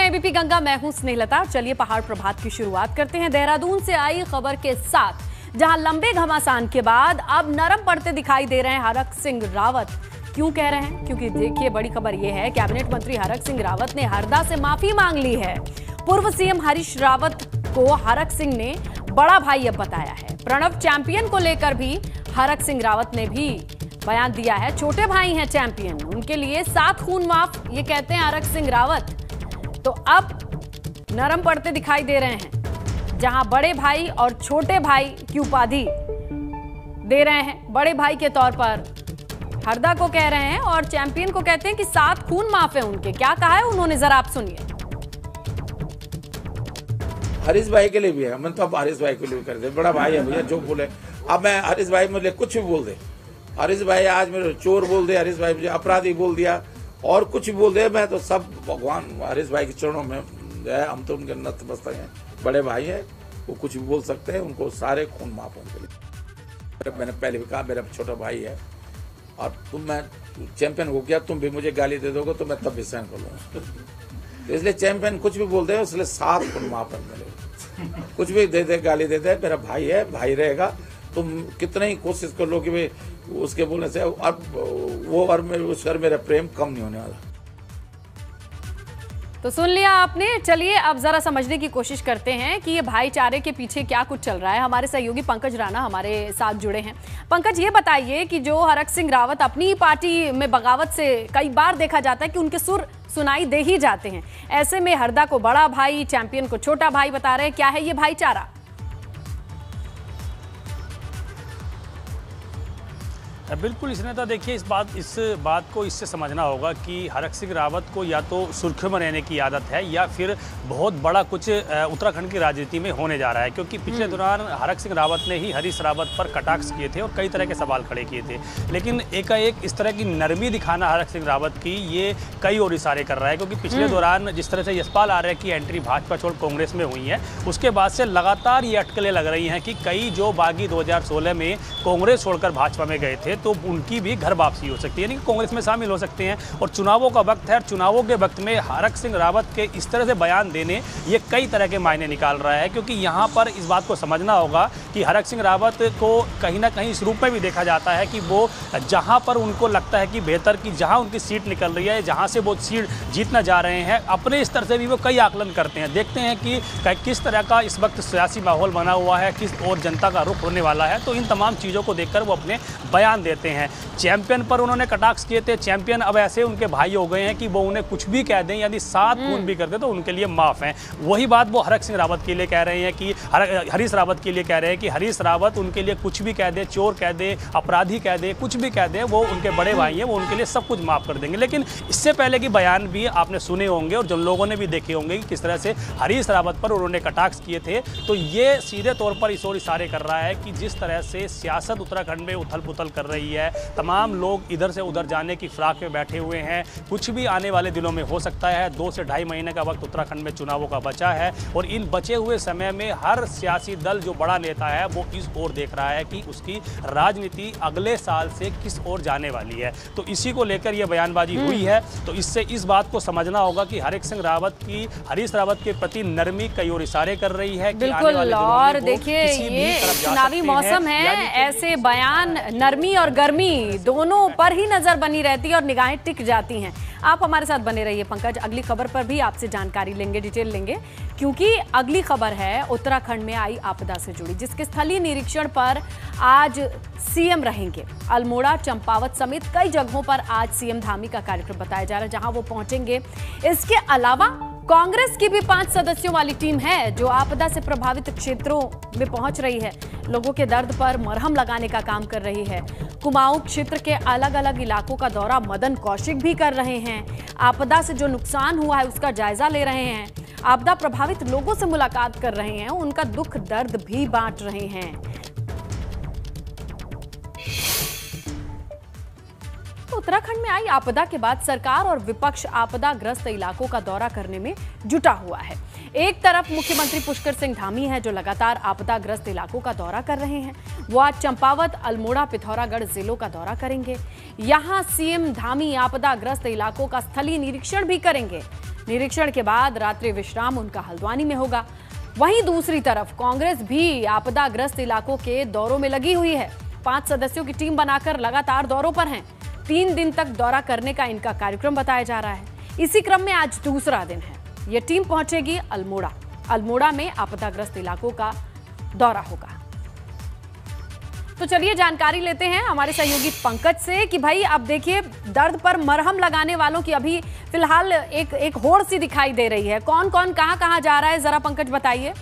ABP Ganga, मैं हूं स्नेहलता। चलिए पहाड़ प्रभात की शुरुआत करते हैं देहरादून से आई खबर के साथ, जहां लंबे घमासान के बाद अब नरम पड़ते दिखाई दे रहे हैं हरक सिंह रावत। क्यों कह रहे हैं? क्योंकि देखिए, बड़ी खबर यह है, कैबिनेट मंत्री हरक सिंह रावत ने हरदा से माफी मांग ली है। पूर्व सीएम हरीश रावत को हरक सिंह ने बड़ा भाई अब बताया है। प्रणव चैंपियन को लेकर भी हरक सिंह रावत ने भी बयान दिया है। छोटे भाई हैं चैंपियन, उनके लिए 7 खून माफ, ये कहते हैं हरक सिंह रावत। तो अब नरम पड़ते दिखाई दे रहे हैं, जहां बड़े भाई और छोटे भाई की उपाधि दे रहे हैं। बड़े भाई के तौर पर हरदा को कह रहे हैं और चैंपियन को कहते हैं कि 7 खून माफ है उनके। क्या कहा है उन्होंने, जरा आप सुनिए। हरीश भाई के लिए भी है, मैं तो अब हरीश भाई के लिए कर दे, बड़ा भाई है भैया, जो बोले। अब मैं हरीश भाई मुझे कुछ भी बोल दे, हरीश भाई आज मेरे चोर बोल दे, हरीश भाई मुझे अपराधी बोल दिया और कुछ भी बोल दे, मैं तो सब भगवान हरीश भाई के चरणों में है। हम तो उनके नतमस्तक हैं, बड़े भाई हैं, वो कुछ भी बोल सकते हैं, उनको सारे खून माफ उनके लिए। मैंने पहले भी कहा, मेरा छोटा भाई है और मैं चैंपियन हो गया, तुम भी मुझे गाली दे दोगे तो मैं तब भी सहन कर लूँगा। इसलिए चैंपियन कुछ भी बोल दे, इसलिए 7 खून माफ है मेरे। कुछ भी दे दे, गाली दे दे, मेरा भाई है, भाई रहेगा। तुम कितने ही कोशिश कर लो कि भाई उसके बोलने से अब वो और मेरा प्रेम कम नहीं होने वाला। तो सुन लिया आपने। चलिए अब जरा समझने की कोशिश करते हैं कि ये भाईचारे के पीछे क्या कुछ चल रहा है। हमारे सहयोगी पंकज राणा हमारे साथ जुड़े हैं। पंकज, ये बताइए कि जो हरक सिंह रावत अपनी ही पार्टी में बगावत से कई बार देखा जाता है कि उनके सुर सुनाई दे ही जाते हैं, ऐसे में हरदा को बड़ा भाई, चैंपियन को छोटा भाई बता रहे हैं। क्या है ये भाईचारा? बिल्कुल इसने देखिए, इस बात को इससे समझना होगा कि हरक सिंह रावत को या तो सुर्खियों में रहने की आदत है या फिर बहुत बड़ा कुछ उत्तराखंड की राजनीति में होने जा रहा है। क्योंकि पिछले दौरान हरक सिंह रावत ने ही हरीश रावत पर कटाक्ष किए थे और कई तरह के सवाल खड़े किए थे, लेकिन एकाएक इस तरह की नरमी दिखाना हरक सिंह रावत की, ये कई और इशारे कर रहा है। क्योंकि पिछले दौरान जिस तरह से यशपाल आर्य की एंट्री भाजपा छोड़ कांग्रेस में हुई है, उसके बाद से लगातार ये अटकलें लग रही हैं कि कई जो बागी 2016 में कांग्रेस छोड़कर भाजपा में गए थे तो उनकी भी घर वापसी हो सकती है, यानी कि कांग्रेस में शामिल हो सकते हैं। और चुनावों का वक्त है और चुनावों के वक्त में हरक सिंह रावत के इस तरह से बयान देने ये कई तरह के मायने निकाल रहा है। क्योंकि यहाँ पर इस बात को समझना होगा कि हरक सिंह रावत को कहीं ना कहीं इस रूप में भी देखा जाता है कि वो जहाँ पर उनको लगता है कि बेहतर की जहाँ उनकी सीट निकल रही है, जहाँ से वो सीट जीतना जा रहे हैं, अपने स्तर से भी वो कई आकलन करते हैं। देखते हैं कि किस तरह का इस वक्त सियासी माहौल बना हुआ है, किस और जनता का रुख होने वाला है। तो इन तमाम चीज़ों को देखकर वो अपने बयान देते हैं। चैंपियन पर उन्होंने कटाक्ष किए थे। चैंपियन अब ऐसे उनके भाई हो गए हैं कि वो उन्हें कुछ भी कह दें, यदि 7 खून भी कर दे तो उनके लिए माफ हैं। वही बात वो हरक सिंह रावत के लिए कह रहे हैं कि हरीश रावत के लिए कह रहे हैं कि हरीश रावत उनके लिए कुछ भी कह दे, चोर कह दे, अपराधी कह दे, कुछ भी कह दे, वो उनके बड़े भाई हैं, वो उनके लिए सब कुछ माफ कर देंगे। लेकिन इससे पहले की बयान भी आपने सुने होंगे और जिन लोगों ने भी देखे होंगे कि किस तरह से हरीश रावत पर उन्होंने कटाक्ष किए थे। तो ये सीधे तौर पर इस ओर इशारे कर रहा है कि जिस तरह से सियासत उत्तराखंड में उथल पुथल कर रही है, तमाम लोग इधर से उधर जाने की फिराक में बैठे हुए हैं, कुछ भी आने वाले दिनों में हो सकता है। 2 से ढाई महीने का वक्त उत्तराखंड में चुनावों का बचा है और इन बचे हुए समय में हर सियासी दल जो बड़ा नेता है वो इस ओर देख रहा है कि उसकी राजनीति अगले साल से किस ओर जाने वाली है। तो इसी को लेकर यह बयानबाजी हुई है। तो इससे इस बात को समझना होगा कि हरक सिंह रावत की हरीश रावत के प्रति नरमी कई और इशारे कर रही है। बिल्कुल, और देखिए ये चुनावी मौसम है, ऐसे बयान नरमी और गर्मी दोनों पर ही नजर बनी रहती है और निगाहें टिक जाती हैं। आप हमारे साथ बने रहिए पंकज, अगली खबर पर भी आपसे जानकारी लेंगे, डिटेल लेंगे, क्योंकि अगली खबर है उत्तराखंड में आई आपदा से जुड़ी, जिसके स्थलीय निरीक्षण पर आज सीएम रहेंगे। अल्मोड़ा, चंपावत समेत कई जगहों पर आज सीएम धामी का कार्यक्रम बताया जा रहा है, जहां वो पहुंचेंगे। इसके अलावा कांग्रेस की भी 5 सदस्यों वाली टीम है जो आपदा से प्रभावित क्षेत्रों में पहुंच रही है, लोगों के दर्द पर मरहम लगाने का काम कर रही है। कुमाऊं क्षेत्र के अलग अलग इलाकों का दौरा मदन कौशिक भी कर रहे हैं। आपदा से जो नुकसान हुआ है उसका जायजा ले रहे हैं, आपदा प्रभावित लोगों से मुलाकात कर रहे हैं, उनका दुख दर्द भी बांट रहे हैं। उत्तराखंड में आई आपदा के बाद सरकार और विपक्ष आपदाग्रस्त इलाकों का दौरा करने में जुटा हुआ है। एक तरफ मुख्यमंत्री पुष्कर सिंह धामी है जो लगातार आपदाग्रस्त इलाकों का दौरा कर रहे हैं। वो आज चंपावत, अल्मोड़ा, पिथौरागढ़ जिलों का दौरा करेंगे। यहां सीएम धामी आपदाग्रस्त इलाकों का स्थलीय निरीक्षण भी करेंगे। निरीक्षण के बाद रात्रि विश्राम उनका हल्द्वानी में होगा। वहीं दूसरी तरफ कांग्रेस भी आपदाग्रस्त इलाकों के दौरों में लगी हुई है। 5 सदस्यों की टीम बनाकर लगातार दौरों पर हैं। 3 दिन तक दौरा करने का इनका कार्यक्रम बताया जा रहा है। इसी क्रम में आज दूसरा दिन है। ये टीम पहुंचेगी अल्मोड़ा। अल्मोड़ा में आपदाग्रस्त इलाकों का दौरा होगा। तो चलिए जानकारी लेते हैं हमारे सहयोगी पंकज से कि भाई अब देखिए दर्द पर मरहम लगाने वालों की अभी फिलहाल एक होड़ सी दिखाई दे रही है। कौन कौन कहां जा रहा है, जरा पंकज बताइए।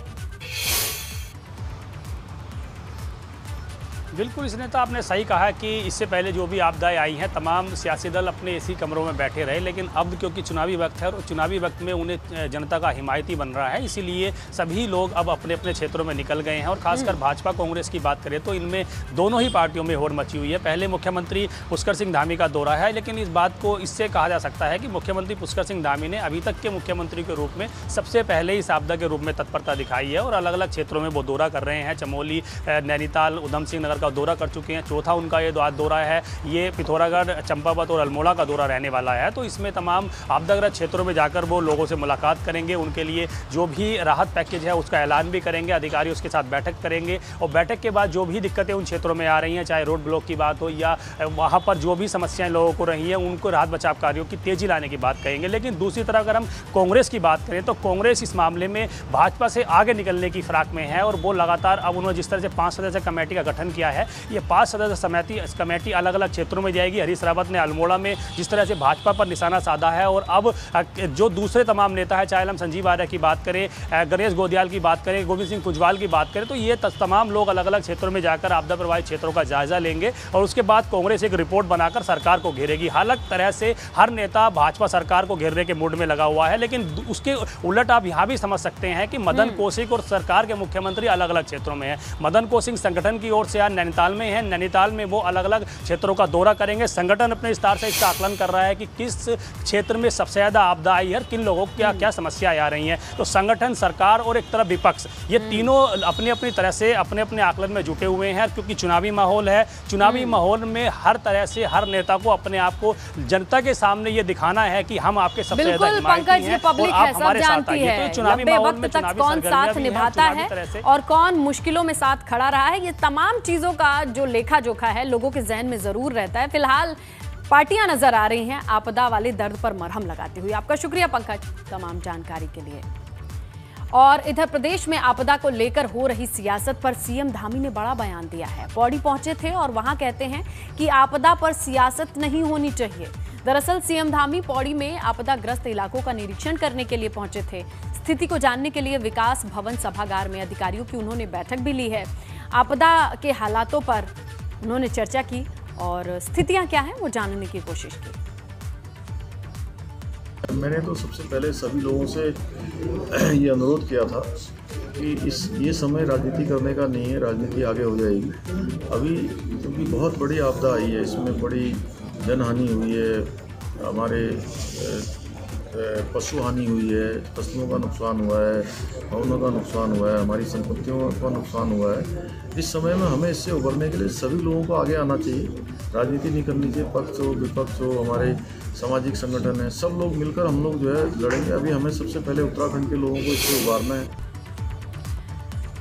बिल्कुल, इसने तो आपने सही कहा कि इससे पहले जो भी आपदाएं आई हैं तमाम सियासी दल अपने इसी कमरों में बैठे रहे, लेकिन अब क्योंकि चुनावी वक्त है और चुनावी वक्त में उन्हें जनता का हिमायती बन रहा है, इसीलिए सभी लोग अब अपने अपने क्षेत्रों में निकल गए हैं। और खासकर भाजपा कांग्रेस की बात करें तो इनमें दोनों ही पार्टियों में होड़ मची हुई है। पहले मुख्यमंत्री पुष्कर सिंह धामी का दौरा है, लेकिन इस बात को इससे कहा जा सकता है कि मुख्यमंत्री पुष्कर सिंह धामी ने अभी तक के मुख्यमंत्री के रूप में सबसे पहले इस आपदा के रूप में तत्परता दिखाई है और अलग अलग क्षेत्रों में वो दौरा कर रहे हैं। चमोली, नैनीताल, उधम सिंह नगर का दौरा कर चुके हैं। चौथा उनका ये दौरा है, ये पिथौरागढ़, चंपावत और अल्मोड़ा का दौरा रहने वाला है। तो इसमें तमाम आपदाग्रस्त क्षेत्रों में जाकर वो लोगों से मुलाकात करेंगे, उनके लिए जो भी राहत पैकेज है उसका ऐलान भी करेंगे, अधिकारी उसके साथ बैठक करेंगे और बैठक के बाद जो भी दिक्कतें उन क्षेत्रों में आ रही हैं, चाहे रोड ब्लॉक की बात हो या वहाँ पर जो भी समस्याएं लोगों को रही हैं, उनको राहत बचाव कार्यों की तेजी लाने की बात कहेंगे। लेकिन दूसरी तरफ अगर हम कांग्रेस की बात करें तो कांग्रेस इस मामले में भाजपा से आगे निकलने की फिराक में है और वो लगातार अब उन्होंने जिस तरह से 5 सदस्यीय कमेटी का गठन किया है, ये 5 सदस्य कमेटी अलग अलग क्षेत्रों में जाएगी। हरीश रावत ने अल्मोड़ा में जिस तरह से भाजपा पर निशाना साधा है और अब जो दूसरे तमाम नेता है, चाहे हम संजीव आर्य की बात करें, गणेश गोदियाल की बात करें, गोविंद सिंह कुजवाल की बात करें, तो ये तमाम लोग अलग अलग क्षेत्रों में जाकर आपदा प्रभावित क्षेत्रों का जायजा लेंगे और उसके बाद कांग्रेस एक रिपोर्ट बनाकर सरकार को घेरेगी। हालांकि तरह से हर नेता भाजपा सरकार को घेरने के मूड में लगा हुआ है, लेकिन उसके उलट आप यहाँ भी समझ सकते हैं कि मदन कौशिक और सरकार के मुख्यमंत्री अलग अलग क्षेत्रों में है। मदन कौशिक संगठन की ओर से आज नैनीताल में है, नैनीताल में वो अलग अलग क्षेत्रों का दौरा करेंगे। संगठन अपने विस्तार से इसका आकलन कर रहा है कि किस क्षेत्र में सबसे ज्यादा आपदा आई है, किन लोगों को क्या समस्याएं आ रही हैं। तो संगठन, सरकार और एक तरफ विपक्ष, ये तीनों अपनी अपनी तरह से अपने अपने आकलन में जुटे हुए हैं क्योंकि चुनावी माहौल है। चुनावी माहौल में हर तरह से हर नेता को अपने आप को जनता के सामने ये दिखाना है कि हम आपके सबसे ज्यादा हिमायती हैं और आप हमारे साथ आइए। तो चुनावी माहौल में चुनावी कौन साथ निभाता है और कौन मुश्किलों में साथ खड़ा रहा है, ये तमाम चीजों का जो लेखा जोखा है लोगों के जहन में जरूर रहता है। फिलहाल पार्टियां नजर आ रही हैं आपदा वाले दर्द पर मरहम लगाती हुई। आपका शुक्रिया पंकज तमाम जानकारी के लिए। और इधर प्रदेश में आपदा को लेकर हो रही सियासत पर सीएम धामी ने बड़ा बयान दिया है। पौड़ी पहुंचे थे और वहां कहते हैं कि आपदा पर सियासत नहीं होनी चाहिए। दरअसल सीएम धामी पौड़ी में आपदाग्रस्त इलाकों का निरीक्षण करने के लिए पहुंचे थे। स्थिति को जानने के लिए विकास भवन सभागार में अधिकारियों की उन्होंने बैठक भी ली है। आपदा के हालातों पर उन्होंने चर्चा की और स्थितियां क्या हैं वो जानने की कोशिश की। मैंने तो सबसे पहले सभी लोगों से ये अनुरोध किया था कि ये समय राजनीति करने का नहीं है, राजनीति आगे हो जाएगी। अभी क्योंकि बहुत बड़ी आपदा आई है, इसमें बड़ी जनहानि हुई है, हमारे पशु हानि हुई है, फसलों का नुकसान हुआ है, भवनों का नुकसान हुआ है, हमारी संपत्तियों का नुकसान हुआ है। इस समय में हमें इससे उभरने के लिए सभी लोगों को आगे आना चाहिए। राजनीति नहीं करनी चाहिए, पक्ष हो विपक्ष हो, हमारे सामाजिक संगठन है, सब लोग मिलकर हम लोग जो है लड़ेंगे। अभी हमें सबसे पहले उत्तराखंड के लोगों को इससे उभारना है।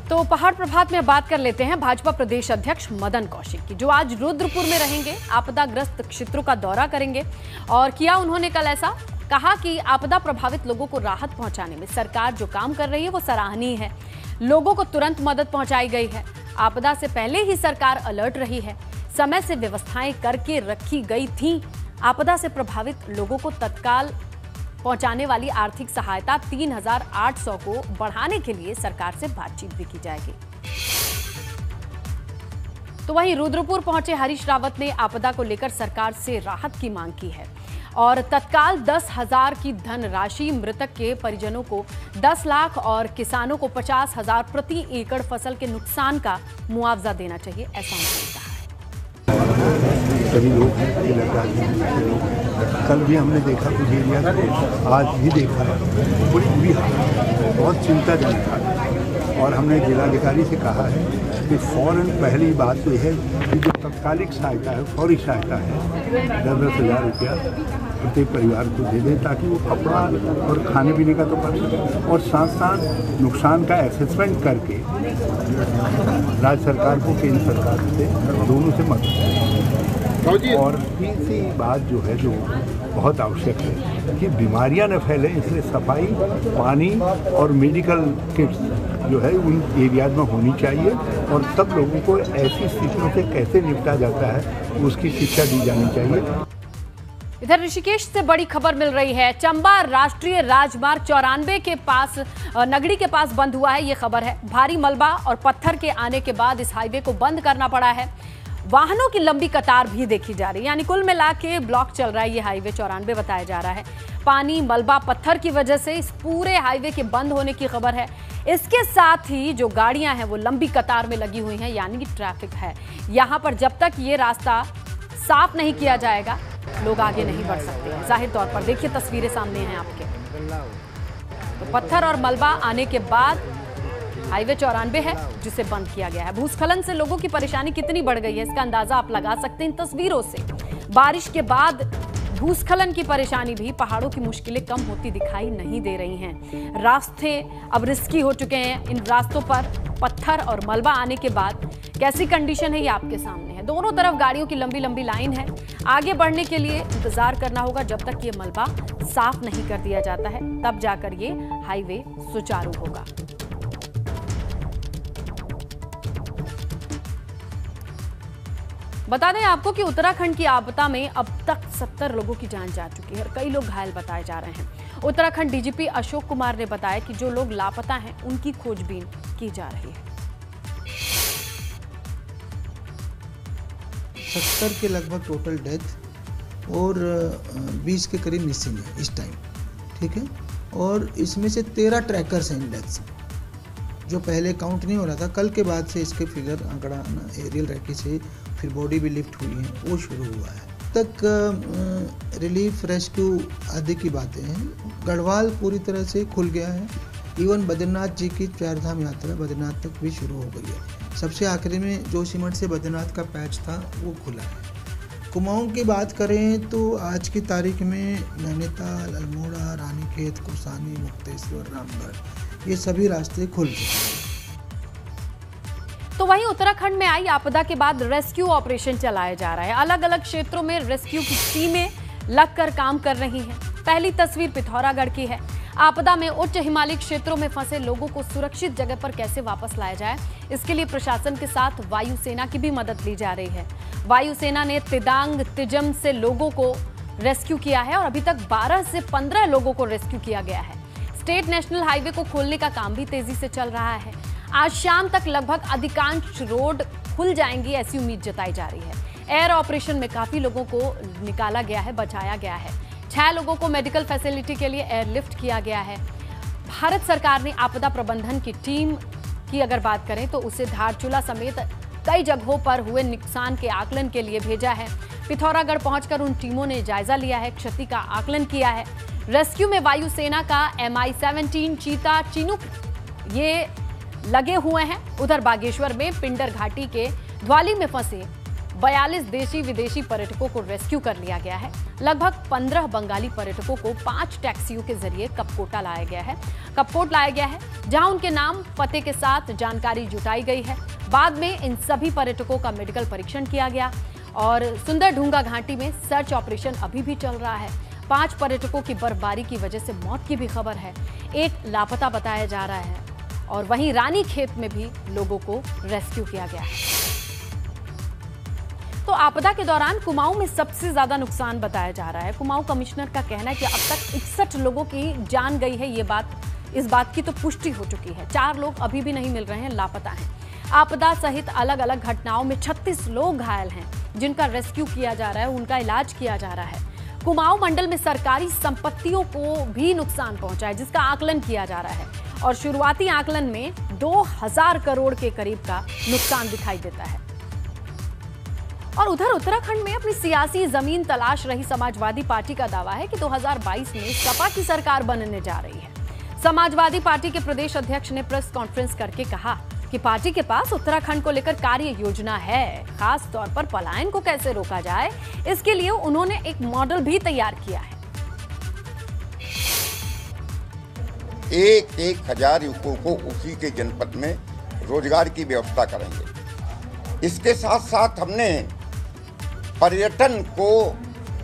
तो पहाड़ प्रभात में बात कर लेते हैं भाजपा प्रदेश अध्यक्ष मदन कौशिक की, जो आज रुद्रपुर में रहेंगे, आपदाग्रस्त क्षेत्रों का दौरा करेंगे। और किया उन्होंने कल ऐसा, कहा कि आपदा प्रभावित लोगों को राहत पहुंचाने में सरकार जो काम कर रही है वो सराहनीय है। लोगों को तुरंत मदद पहुंचाई गई है। आपदा से पहले ही सरकार अलर्ट रही है, समय से व्यवस्थाएं करके रखी गई थी। आपदा से प्रभावित लोगों को तत्काल पहुंचाने वाली आर्थिक सहायता 3,800 को बढ़ाने के लिए सरकार से बातचीत भी की जाएगी। तो वहीं रुद्रपुर पहुंचे हरीश रावत ने आपदा को लेकर सरकार से राहत की मांग की है और तत्काल 10,000 की धनराशि, मृतक के परिजनों को 10 लाख और किसानों को 50,000 प्रति एकड़ फसल के नुकसान का मुआवजा देना चाहिए, ऐसा उन्होंने कहा है। सभी लोग कल भी हमने देखा कुछ एरिया, आज भी देखा है, बड़ी बुरी हालत, बहुत चिंताजनक है। और हमने जिलाधिकारी से कहा है कि फौरन पहली बात तो यह है कि जो तत्कालिक सहायता है, फौरी सहायता है, 10,000 रुपया प्रत्येक परिवार को दे दें ताकि वो कपड़ा और खाने पीने का तो कर सकें, और साथ साथ नुकसान का असेसमेंट करके राज्य सरकार को केंद्र सरकार से दोनों से मदद। और तीसरी बात जो है, जो बहुत आवश्यक है कि बीमारियां न फैलें, इसलिए सफाई, पानी और मेडिकल किट्स जो है उन एरियाज में होनी चाहिए, और सब लोगों को ऐसी स्थितियों से कैसे निपटा जाता है उसकी शिक्षा दी जानी चाहिए। इधर ऋषिकेश से बड़ी खबर मिल रही है। चंबा राष्ट्रीय राजमार्ग 94 के पास नगड़ी के पास बंद हुआ है, ये खबर है। भारी मलबा और पत्थर के आने के बाद इस हाईवे को बंद करना पड़ा है। वाहनों की लंबी कतार भी देखी जा रही है, यानी कुल मिला के ब्लॉक चल रहा है ये हाईवे 94 बताया जा रहा है। पानी, मलबा, पत्थर की वजह से इस पूरे हाईवे के बंद होने की खबर है। इसके साथ ही जो गाड़ियां हैं वो लंबी कतार में लगी हुई हैं, यानी कि ट्रैफिक है यहाँ पर। जब तक ये रास्ता साफ नहीं किया जाएगा लोग आगे नहीं बढ़ सकते हैं। जाहिर तौर पर देखिए तस्वीरें सामने हैं आपके, तो पत्थर और मलबा आने के बाद हाईवे 94 है जिसे बंद किया गया है। भूस्खलन से लोगों की परेशानी कितनी बढ़ गई है इसका अंदाजा आप लगा सकते हैं इन तस्वीरों से। बारिश के बाद भूस्खलन की परेशानी भी, पहाड़ों की मुश्किलें कम होती दिखाई नहीं दे रही हैं। रास्ते अब रिस्की हो चुके हैं। इन रास्तों पर पत्थर और मलबा आने के बाद कैसी कंडीशन है ये आपके सामने है। दोनों तरफ गाड़ियों की लंबी लंबी लाइन है। आगे बढ़ने के लिए इंतजार करना होगा जब तक ये मलबा साफ नहीं कर दिया जाता है, तब जाकर ये हाईवे सुचारू होगा। बता दें आपको कि उत्तराखंड की आपदा में अब तक 70 लोगों की जान जा चुकी है और कई लोग घायल बताए जा रहे हैं। उत्तराखंड डीजीपी अशोक कुमार ने बताया कि जो लोग लापता हैं उनकी खोजबीन की जा रही है। 70 के लगभग टोटल डेथ और 20 के करीब मिसिंग है इस टाइम, ठीक है। और इसमें से 13 ट्रैकर्स हैं इन डेथ्स, जो पहले काउंट नहीं हो रहा था। कल के बाद से इसके फिगर आंकड़ा एरियल रैके से फिर बॉडी भी लिफ्ट हुई है, वो शुरू हुआ है। तक रिलीफ रेस्क्यू आदि की बातें हैं। गढ़वाल पूरी तरह से खुल गया है। इवन बद्रीनाथ जी की चारधाम यात्रा बद्रीनाथ तक भी शुरू हो गई है। सबसे आखिरी में जोशीमठ से बद्रीनाथ का पैच था वो खुला है। कुमाऊं की बात करें तो आज की तारीख में नैनीताल, अल्मोड़ा, रानीखेत, कुर्सानी, मुक्तेश्वर, रामगढ़, ये सभी रास्ते खुल चुके हैं। तो वहीं उत्तराखंड में आई आपदा के बाद रेस्क्यू ऑपरेशन चलाया जा रहा है। अलग अलग क्षेत्रों में रेस्क्यू की टीमें लगकर काम कर रही हैं। पहली तस्वीर पिथौरागढ़ की है। आपदा में उच्च हिमालयी क्षेत्रों में फंसे लोगों को सुरक्षित जगह पर कैसे वापस लाया जाए, इसके लिए प्रशासन के साथ वायुसेना की भी मदद ली जा रही है। वायुसेना ने तिदांग तिजम से लोगों को रेस्क्यू किया है और अभी तक 12 से 15 लोगों को रेस्क्यू किया गया है। स्टेट नेशनल हाईवे को खोलने का काम भी तेजी से चल रहा है। आज शाम तक लगभग अधिकांश रोड खुल जाएंगी ऐसी उम्मीद जताई जा रही है। एयर ऑपरेशन में काफी लोगों को निकाला गया है, बचाया गया है। 6 लोगों को मेडिकल फैसिलिटी के लिए एयरलिफ्ट किया गया है। भारत सरकार ने आपदा प्रबंधन की टीम की अगर बात करें तो उसे धारचूला समेत कई जगहों पर हुए नुकसान के आकलन के लिए भेजा है। पिथौरागढ़ पहुंचकर उन टीमों ने जायजा लिया है, क्षति का आकलन किया है। रेस्क्यू में वायुसेना का MI-17 चीता चिनूक ये लगे हुए हैं। उधर बागेश्वर में पिंडर घाटी के ध्वाली में फंसे 42 देशी विदेशी पर्यटकों को रेस्क्यू कर लिया गया है। लगभग 15 बंगाली पर्यटकों को 5 टैक्सियों के जरिए कपकोटा लाया गया है। कपकोट लाया गया है जहां उनके नाम पते के साथ जानकारी जुटाई गई है। बाद में इन सभी पर्यटकों का मेडिकल परीक्षण किया गया और सुंदर ढूंगा घाटी में सर्च ऑपरेशन अभी भी चल रहा है। 5 पर्यटकों की बर्फबारी की वजह से मौत की भी खबर है। एक लापता बताया जा रहा है और वहीं रानीखेत में भी लोगों को रेस्क्यू किया गया है। तो आपदा के दौरान कुमाऊं में सबसे ज्यादा नुकसान बताया जा रहा है। कुमाऊं कमिश्नर का कहना है कि अब तक 61 लोगों की जान गई है। इस बात की तो पुष्टि हो चुकी है। 4 लोग अभी भी नहीं मिल रहे हैं, लापता हैं। आपदा सहित अलग अलग घटनाओं में 36 लोग घायल हैं जिनका रेस्क्यू किया जा रहा है, उनका इलाज किया जा रहा है। कुमाऊं मंडल में सरकारी संपत्तियों को भी नुकसान पहुंचा है जिसका आकलन किया जा रहा है और शुरुआती आकलन में 2000 करोड़ के करीब का नुकसान दिखाई देता है। और उधर उत्तराखंड में अपनी सियासी जमीन तलाश रही समाजवादी पार्टी का दावा है कि 2022 में सपा की सरकार बनने जा रही है। समाजवादी पार्टी के प्रदेश अध्यक्ष ने प्रेस कॉन्फ्रेंस करके कहा कि कि पार्टी के पास उत्तराखंड को लेकर कार्य योजना है। खास तौर पर पलायन को कैसे रोका जाए, इसके लिए उन्होंने एक मॉडल भी तैयार किया है। 1,000 युवकों को उसी के जनपद में रोजगार की व्यवस्था करेंगे। इसके साथ साथ हमने पर्यटन को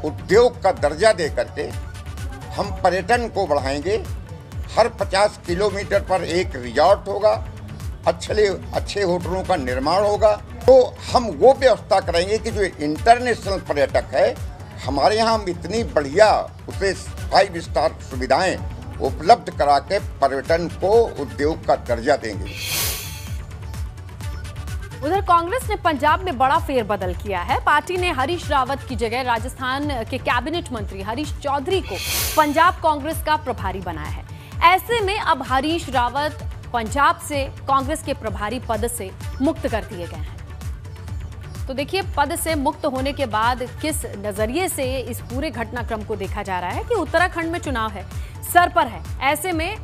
उद्योग का दर्जा दे करके हम पर्यटन को बढ़ाएंगे। हर 50 किलोमीटर पर एक रिजॉर्ट होगा, अच्छे होटलों का निर्माण होगा। तो हम वो व्यवस्था करेंगे कि जो इंटरनेशनल पर्यटक है हमारे यहाँ हम इतनी बढ़िया उसे 5 स्टार सुविधाएं उपलब्ध करा के पर्यटन को उद्योग का दर्जा देंगे। उधर कांग्रेस ने पंजाब में बड़ा फेरबदल किया है। पार्टी ने हरीश रावत की जगह राजस्थान के कैबिनेट मंत्री हरीश चौधरी को पंजाब कांग्रेस का प्रभारी बनाया है। ऐसे में अब हरीश रावत पंजाब से कांग्रेस के प्रभारी पद से मुक्त कर दिए गए हैं। तो देखिए, पद से मुक्त होने के बाद किस नजरिए से इस पूरे घटनाक्रम को देखा जा रहा है कि उत्तराखंड में चुनाव है, सर पर है। ऐसे में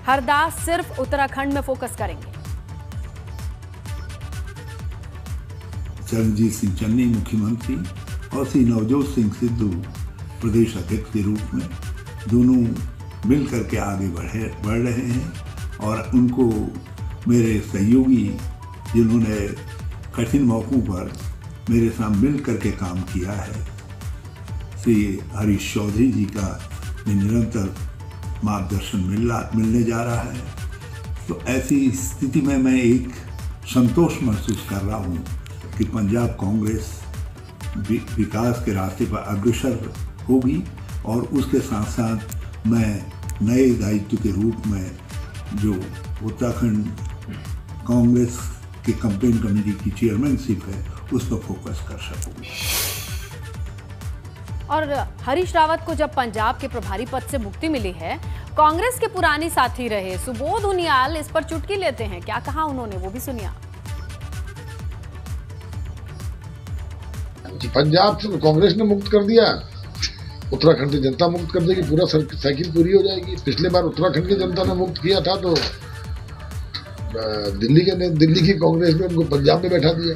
हरदास सिर्फ उत्तराखंड में फोकस करेंगे। चरणजीत सिंह चन्नी मुख्यमंत्री और श्री नवजोत सिंह सिद्धू प्रदेश अध्यक्ष के रूप में दोनों मिल करके आगे बढ़ रहे हैं। और उनको मेरे सहयोगी जिन्होंने कठिन मौकों पर मेरे साथ मिल करके काम किया है, श्री हरीश चौधरी जी का निरंतर मार्गदर्शन मिलने जा रहा है। तो ऐसी स्थिति में मैं एक संतोष महसूस कर रहा हूँ कि पंजाब कांग्रेस विकास के रास्ते पर अग्रसर होगी। और उसके साथ साथ मैं नए दायित्व के रूप में जो उत्तराखंड कांग्रेस के कैंपेन कमेटी की चेयरमैनशिप है उस पर फोकस कर सकूँगी। और हरीश रावत को जब पंजाब के प्रभारी पद से मुक्ति मिली है, कांग्रेस के पुराने साथी रहे सुबोध उनियाल इस पर चुटकी लेते हैं। क्या कहा उन्होंने, वो भी सुनिए। पंजाब से कांग्रेस ने मुक्त कर दिया, उत्तराखंड की जनता मुक्त कर देगी, पूरा साइकिल पूरी हो जाएगी। पिछले बार उत्तराखंड की जनता ने मुक्त किया था तो दिल्ली की कांग्रेस ने उनको पंजाब में बैठा दिया।